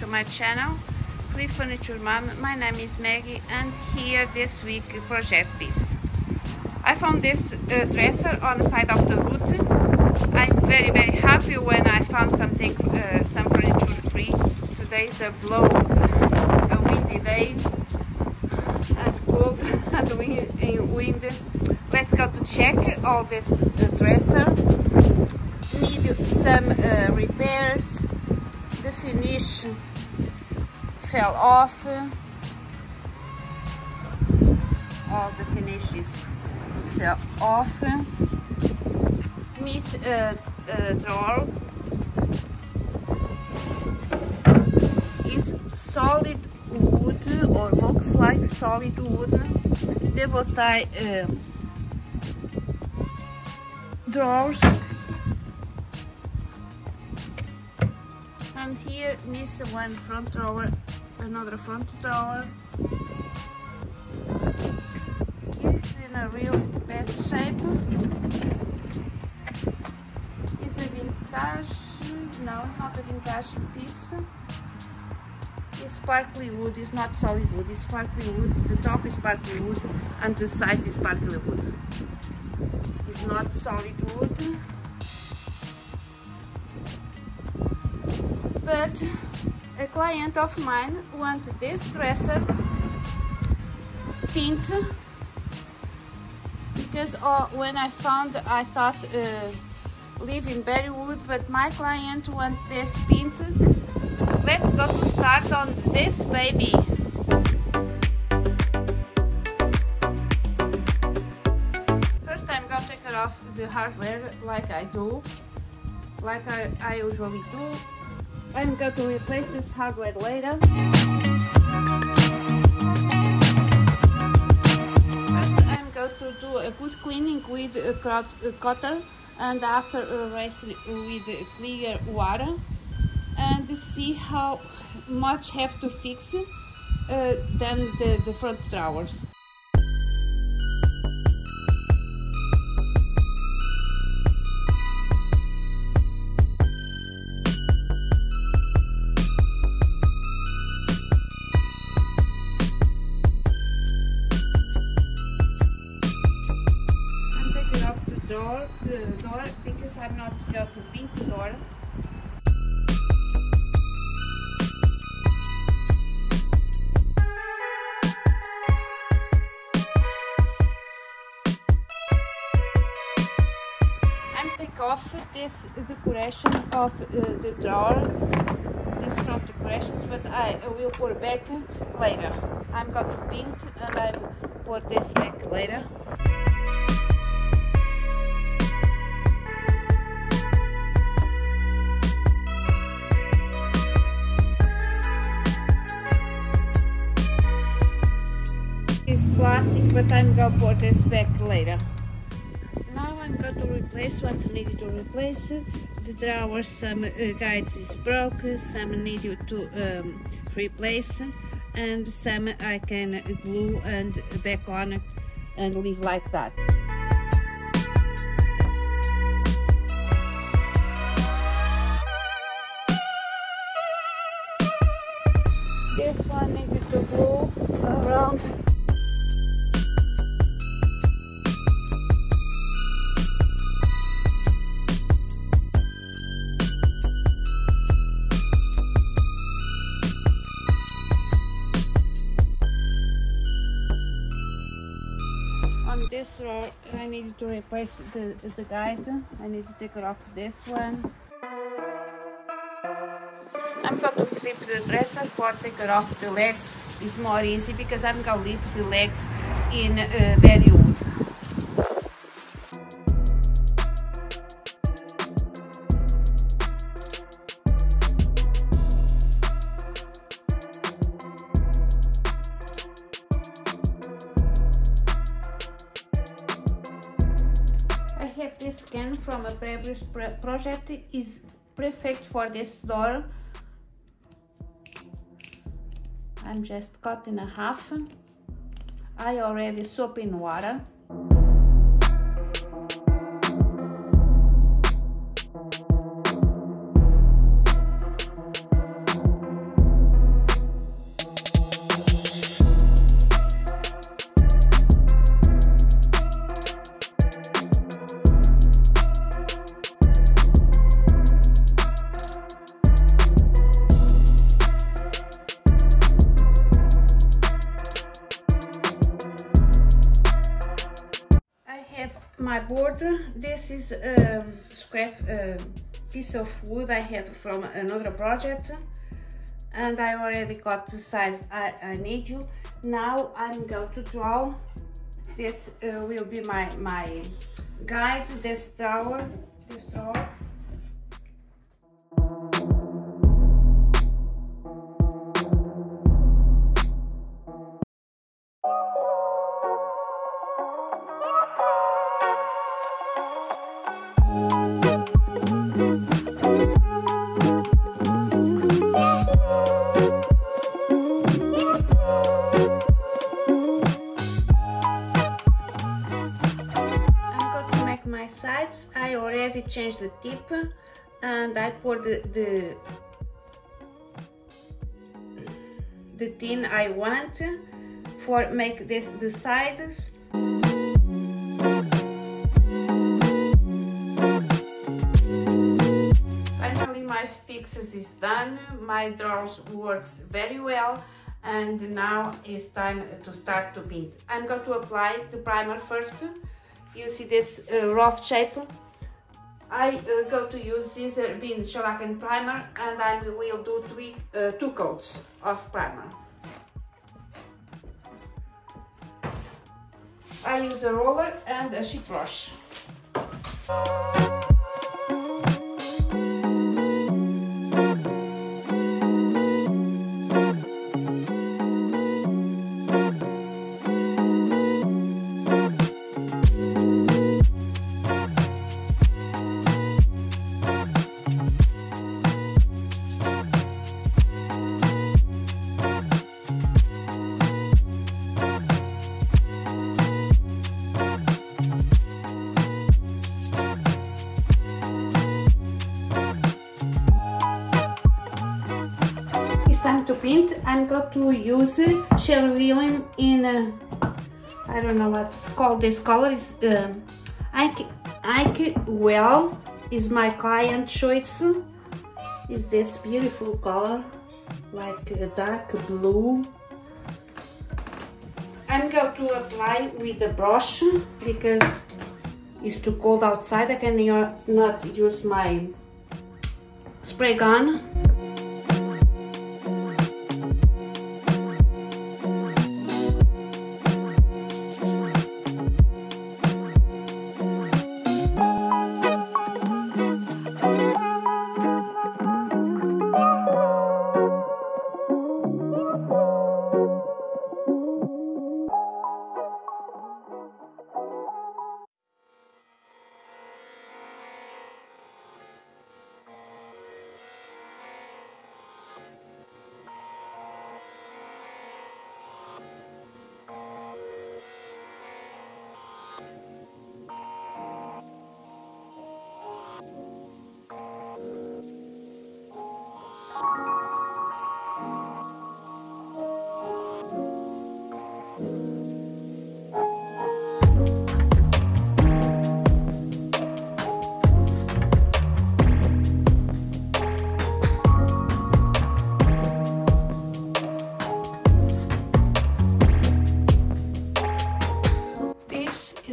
my channel, Flip Furniture Mom. My name is Maggie, and here this week project piece. I found this dresser on the side of the road. I'm very happy when I found something, some furniture free. Today is a windy day and cold and wind. Let's go to check all this dresser. Need some repairs. The finish fell off. All the finishes fell off. Miss drawer is solid wood, or looks like solid wood. The bow-tie drawers, and here miss one front drawer, another front drawer. It's in a real bad shape. It's a vintage, no, it's not a vintage piece. It's sparkly wood, it's not solid wood, it's sparkly wood. The top is sparkly wood and the sides is sparkly wood. It's not solid wood. But a client of mine wanted this dresser paint, because when I found, I thought live in berry wood, but my client wants this paint. Let's go to start on this baby. First I'm going to take off the hardware like I do, like I usually do. I'm going to replace this hardware later. First I'm going to do a good cleaning with a cutter, and after rinsing with clear water, and see how much have to fix than the front drawers. I'm taking off the door because I'm not going to paint the door. Off this decoration of the drawer, this front decorations, but I will put back later. I'm going to paint and I will put this back later. It's plastic, but I'm going to put this back later. I'm going to replace what's needed to replace. The drawers, some guides is broke, some needed to replace, and some I can glue and back on and leave like that. This one needed to glue around. This drawer, I need to replace the guide. I need to take it off this one. I'm going to flip the dresser for take it off the legs. It's more easy because I'm going to leave the legs in berry wood. This can from a previous project is perfect for this door. I'm just cut in half. I already soak in water. my board. This is scrap piece of wood I have from another project, and I already got the size I need you. Now I'm going to draw. This will be my guide, this drawer. I already changed the tip, and I poured the tin I want for make this the sides. Finally, my fixes is done. My drawers works very well, and now it's time to start to paint. I'm going to apply the primer first. You see this rough shape. I go to use Zinsser Shellac and primer, and I will do two coats of primer. I use a roller and a sheet brush. Time to paint. I'm going to use Sherwin-Williams in I don't know what's called this color. Is Inkwell is my client choice. Is this beautiful color, like a dark blue. I'm going to apply with the brush because it's too cold outside. I cannot use my spray gun.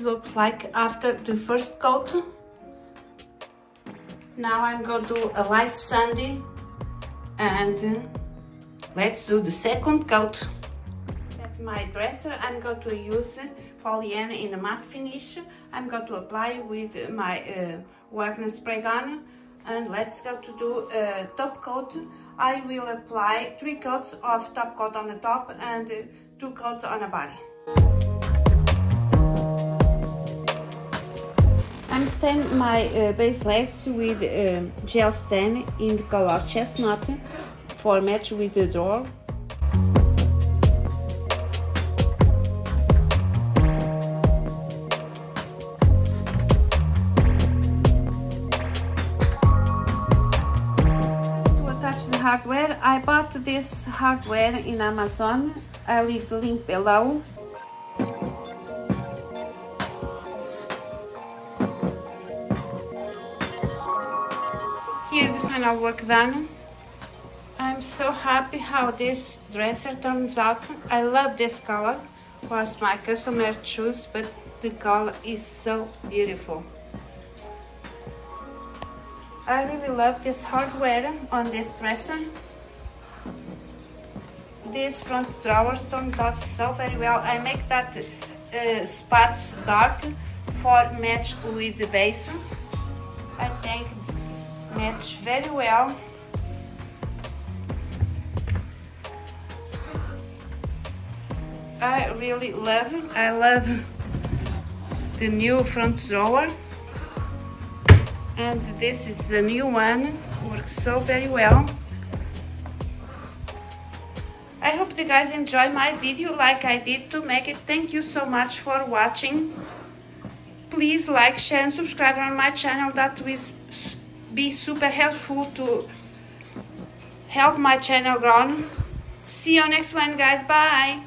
Looks like after the first coat. Now I'm going to do a light sandy, and let's do the second coat. At my dresser I'm going to use polyurethane in a matte finish. I'm going to apply with my Wagner spray gun, and let's go to do a top coat. I will apply 3 coats of top coat on the top and 2 coats on the body. I'm staining my base legs with gel stain in the color chestnut for match with the drawer. To attach the hardware, I bought this hardware in Amazon. I'll leave the link below. Here's the final work done. I'm so happy how this dresser turns out. I love this color. Was my customer choice, but the color is so beautiful. I really love this hardware on this dresser. This front drawer turns out so very well. I make that spots dark for match with the base. I think match very well. I really love it. I love the new front drawer, and this is the new one. Works so very well. I hope you guys enjoy my video like I did to make it. Thank you so much for watching. Please like, share and subscribe on my channel. That will be super helpful to help my channel grow. See you next one, guys. Bye.